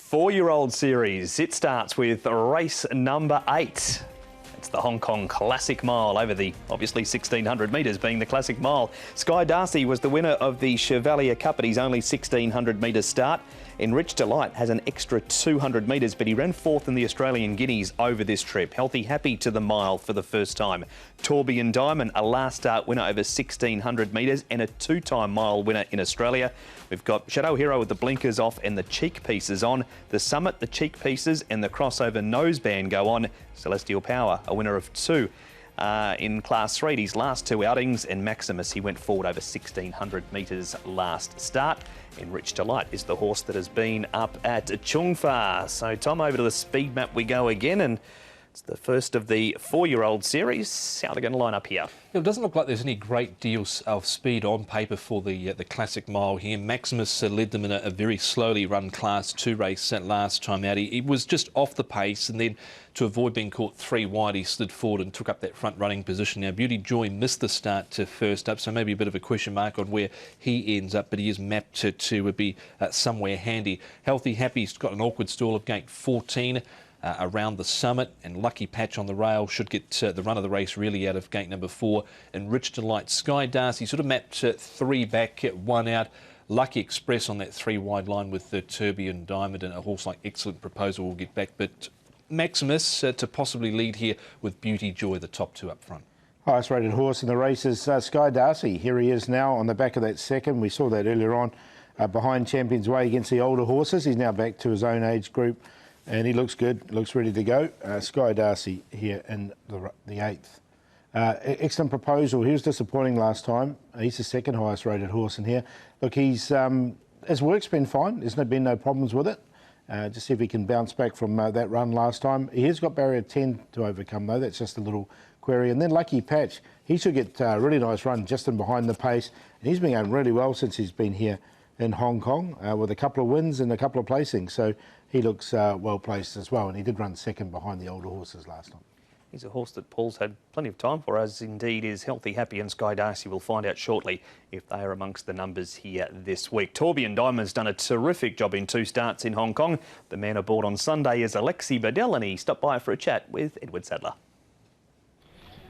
Four-year-old series. It starts with race number 8. It's the Hong Kong Classic Mile over the, obviously, 1,600 metres being the Classic Mile. Sky Darcy was the winner of the Chevalier Cup at his only 1,600 metres start. Enriched Delight has an extra 200 metres, but he ran fourth in the Australian Guineas over this trip. Healthy Happy to the mile for the first time. Tourbillon Diamond, a last start winner over 1,600 metres and a two-time mile winner in Australia. We've got Shadow Hero with the blinkers off and the cheek pieces on. The Summit, the cheek pieces and the crossover noseband go on. Celestial Power, a winner of 2 in Class 3, his last 2 outings, and Maximus, he went forward over 1,600 metres last start. Enriched Delight is the horse that has been up at Chung Fa. So, Tom, over to the speed map we go again, and it's the first of the four-year-old series. How are they going to line up here? It doesn't look like there's any great deal of speed on paper for the Classic Mile here. Maximus led them in a very slowly run Class 2 race last time out. He was just off the pace, and then to avoid being caught 3 wide, he slid forward and took up that front running position. Now, Beauty Joy missed the start to first up, so maybe a bit of a question mark on where he ends up, but he is mapped to be somewhere handy. Healthy Happy's got an awkward stall of gate 14. Around the Summit, and Lucky Patch on the rail should get the run of the race really out of gate number 4. Enriched Delight, Sky Darcy sort of mapped 3 back, 1 out. Lucky Express on that 3 wide line with the Tourbillon Diamond, and a horse like Excellent Proposal will get back. But Maximus to possibly lead here with Beauty Joy, the top 2 up front. Highest rated horse in the race is Sky Darcy. Here he is now on the back of that second. We saw that earlier on behind Champion's Way against the older horses. He's now back to his own age group. And he looks good, looks ready to go. Sky Darcy here in the 8th. Excellent Proposal. He was disappointing last time. He's the second highest rated horse in here. Look, his work's been fine. There's been no problems with it. Just see if he can bounce back from that run last time. He has got barrier 10 to overcome, though. That's just a little query. And then Lucky Patch. He should get a really nice run just in behind the pace. And he's been going really well since he's been here in Hong Kong with a couple of wins and a couple of placings. So he looks well placed as well, and he did run second behind the older horses last time. He's a horse that Paul's had plenty of time for, as indeed is Healthy Happy and Sky Darcy. We'll find out shortly if they are amongst the numbers here this week. Tourbillon Diamond's done a terrific job in 2 starts in Hong Kong. The man aboard on Sunday is Alexi Bedell, and he stopped by for a chat with Edward Sadler.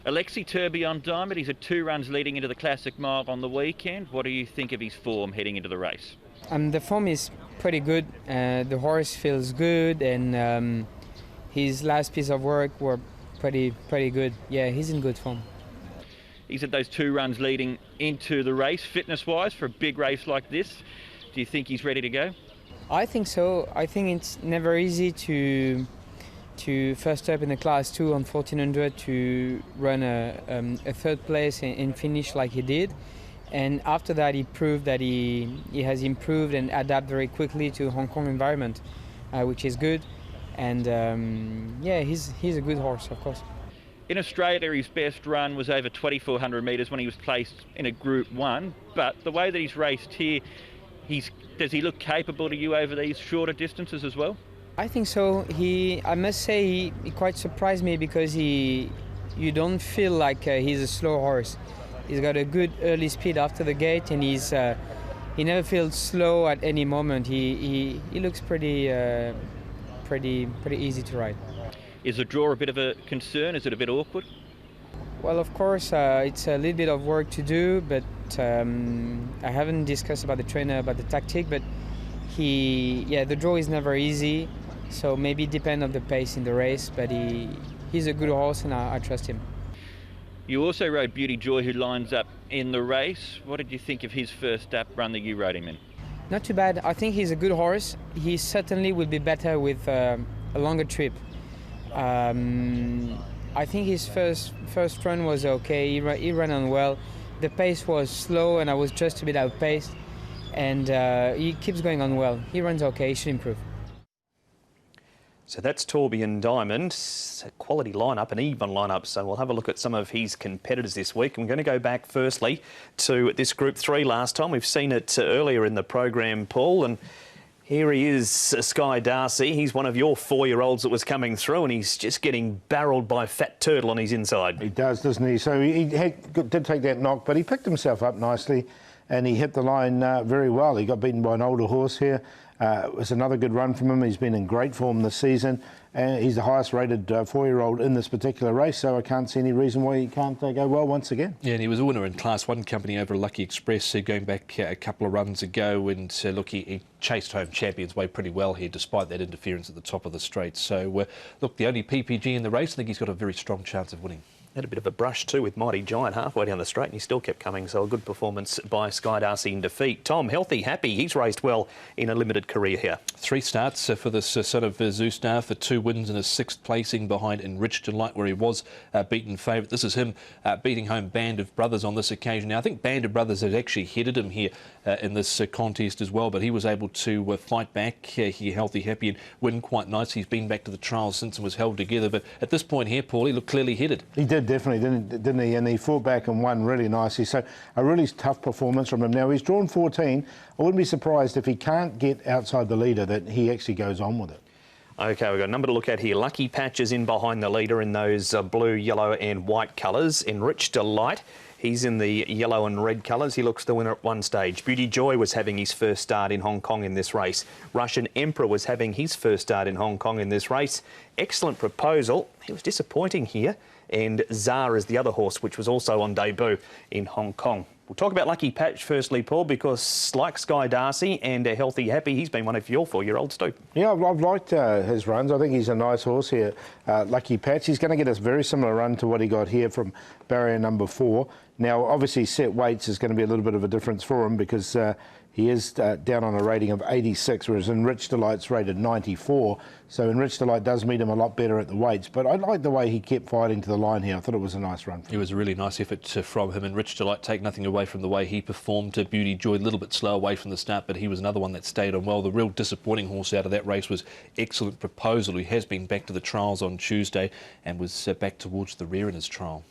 Alexi, Tourbillon Diamond, he's had 2 runs leading into the Classic Mile on the weekend. What do you think of his form heading into the race? The form is pretty good. The horse feels good, and his last piece of work were pretty good. Yeah, he's in good form. He's had those 2 runs leading into the race, fitness-wise, for a big race like this. Do you think he's ready to go? I think so. I think it's never easy to first up in the Class 2 on 1,400 to run a 3rd place and finish like he did. And after that, he proved that he has improved and adapted very quickly to Hong Kong environment, which is good. And yeah, he's a good horse, of course. In Australia, his best run was over 2,400 metres when he was placed in a Group 1. But the way that he's raced here, does he look capable to you over these shorter distances as well? I think so. I must say, he quite surprised me because you don't feel like he's a slow horse. He's got a good early speed after the gate, and he never feels slow at any moment. He looks pretty easy to ride. Is the draw a bit of a concern? Is it a bit awkward? Well, of course, it's a little bit of work to do, but I haven't discussed about the trainer, about the tactic, but the draw is never easy, so maybe depend on the pace in the race, but he's a good horse, and I trust him. You also rode Beauty Joy, who lines up in the race. What did you think of his first up run that you rode him in? Not too bad. I think he's a good horse. He certainly will be better with a longer trip. I think his first run was okay. He ran on well. The pace was slow, and I was just a bit outpaced. And he keeps going on well. He runs okay. He should improve. So that's Tourbillon Diamond, a quality lineup, an even lineup. So we'll have a look at some of his competitors this week. I'm going to go back firstly to this Group 3 last time. We've seen it earlier in the program, Paul, and here he is, Sky Darcy. He's one of your 4-year-olds that was coming through, and he's just getting barreled by Fat Turtle on his inside. He does, doesn't he? So he did take that knock, but he picked himself up nicely, and he hit the line very well. He got beaten by an older horse here. It was another good run from him. He's been in great form this season. He's the highest rated 4-year-old in this particular race, so I can't see any reason why he can't go well once again. Yeah, and he was a winner in Class 1 company over Lucky Express going back a couple of runs ago, and look, he chased home Champions Way pretty well here despite that interference at the top of the straight. So look, the only PPG in the race, I think he's got a very strong chance of winning. Had a bit of a brush too with Mighty Giant halfway down the straight, and he still kept coming, so a good performance by Sky Darcy in defeat. Tom, healthy, happy, he's raced well in a limited career here. 3 starts for this son of Zustar, for 2 wins and a 6th placing behind Enriched Delight, where he was beaten favourite. This is him beating home Band of Brothers on this occasion. Now, I think Band of Brothers had actually headed him here in this contest as well, but he was able to fight back here, healthy, happy, and win quite nice. He's been back to the trials since and was held together, but at this point here, Paul, he looked clearly headed. He did, definitely, didn't he? And he fought back and won really nicely. So a really tough performance from him. Now, he's drawn 14. I wouldn't be surprised if he can't get outside the leader that he actually goes on with it. OK, we've got a number to look at here. Lucky Patches in behind the leader in those blue, yellow and white colours. Enriched Delight, he's in the yellow and red colours. He looks the winner at one stage. Beauty Joy was having his first start in Hong Kong in this race. Russian Emperor was having his first start in Hong Kong in this race. Excellent Proposal. He was disappointing here. And Tsar is the other horse, which was also on debut in Hong Kong. We'll talk about Lucky Patch firstly, Paul, because like Sky Darcy and Healthy Happy, he's been one of your 4-year-olds too. Yeah, I've liked his runs. I think he's a nice horse here. Lucky Patch, he's going to get a very similar run to what he got here from barrier number 4. Now, obviously, set weights is going to be a little bit of a difference for him because he is down on a rating of 86, whereas Enriched Delight's rated 94. So Enriched Delight does meet him a lot better at the weights. But I like the way he kept fighting to the line here. I thought it was a nice run. It was a really nice effort from him. Enriched Delight, take nothing away from the way he performed. Beauty Joy, a little bit slow away from the start, but he was another one that stayed on well. The real disappointing horse out of that race was Excellent Proposal, who has been back to the trials on Tuesday and was back towards the rear in his trial.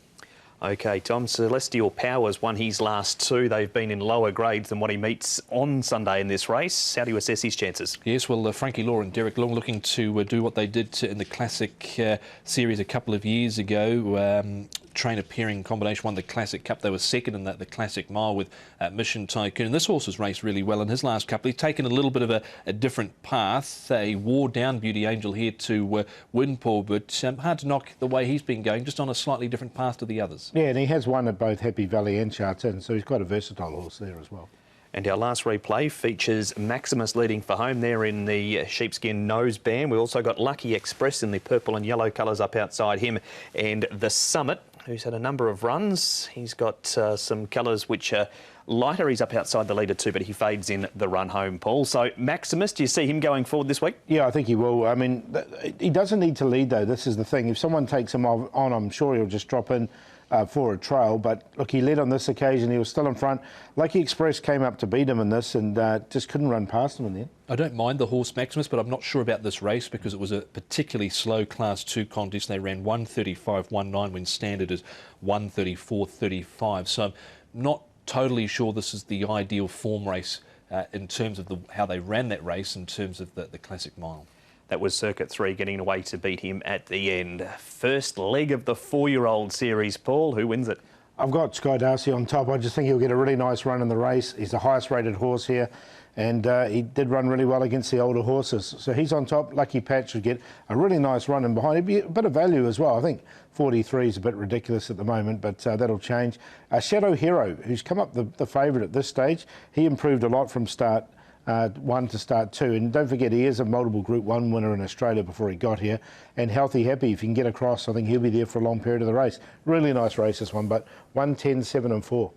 OK, Tom, Celestial Powers won his last 2. They've been in lower grades than what he meets on Sunday in this race. How do you assess his chances? Yes, well, Frankie Law and Derek Long looking to do what they did in the Classic series a couple of years ago. Trainer pairing combination won the Classic Cup. They were second in the Classic Mile with Mission Tycoon. And this horse has raced really well in his last couple. He's taken a little bit of a different path. He wore down Beauty Angel here to win, Paul, but hard to knock the way he's been going, just on a slightly different path to the others. Yeah, and he has won at both Happy Valley and Sha Tin, so he's quite a versatile horse there as well. And our last replay features Maximus leading for home there in the sheepskin noseband. We also got Lucky Express in the purple and yellow colours up outside him, and the Summit, who's had a number of runs. He's got some colours which are lighter. He's up outside the leader too, but he fades in the run home, Paul. So Maximus, do you see him going forward this week? Yeah, I think he will. I mean, he doesn't need to lead, though. This is the thing. If someone takes him on, I'm sure he'll just drop in for a trail. But look, he led on this occasion. He was still in front. Lucky Express came up to beat him in this and just couldn't run past him in the end. I don't mind the horse Maximus, but I'm not sure about this race because it was a particularly slow Class 2 contest. They ran 1:35.19 when standard is 1:34.35. So I'm not totally sure this is the ideal form race in terms of how they ran that race in terms of the Classic Mile. That was Circuit 3 getting away to beat him at the end. First leg of the 4-year-old series, Paul. Who wins it? I've got Sky Darcy on top. I just think he'll get a really nice run in the race. He's the highest rated horse here, and he did run really well against the older horses. So he's on top. Lucky Patch should get a really nice run in behind. It'd be a bit of value as well. I think 43 is a bit ridiculous at the moment, but that'll change. Shadow Hero, who's come up the favourite at this stage, he improved a lot from start 1 to start 2. And don't forget, he is a multiple Group 1 winner in Australia before he got here. And Healthy Happy, if he can get across, I think he'll be there for a long period of the race. Really nice race, this one, but 1, 10, 7 and 4.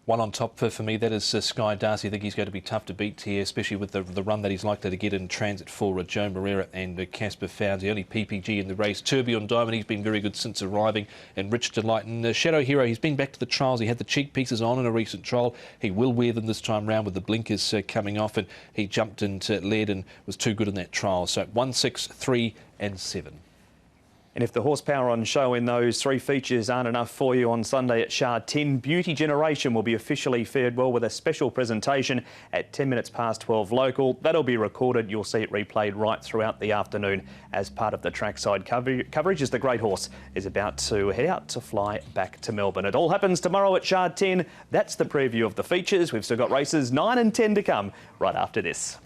One on top for me, that is Sky Darcy. I think he's going to be tough to beat here, especially with the run that he's likely to get in transit for Joe Moreira and Casper Fownes. The only PPG in the race. Tourbillon Diamond, he's been very good since arriving. And Rich Delight. And Shadow Hero, he's been back to the trials. He had the cheek pieces on in a recent trial. He will wear them this time round with the blinkers coming off. And he jumped into lead and was too good in that trial. So 1, 6, 3 and 7. And if the horsepower on show in those three features aren't enough for you on Sunday at Sha Tin, Beauty Generation will be officially fared well with a special presentation at 10 minutes past 12 local. That'll be recorded. You'll see it replayed right throughout the afternoon as part of the trackside coverage as the Great Horse is about to head out to fly back to Melbourne. It all happens tomorrow at Sha Tin. That's the preview of the features. We've still got races 9 and 10 to come right after this.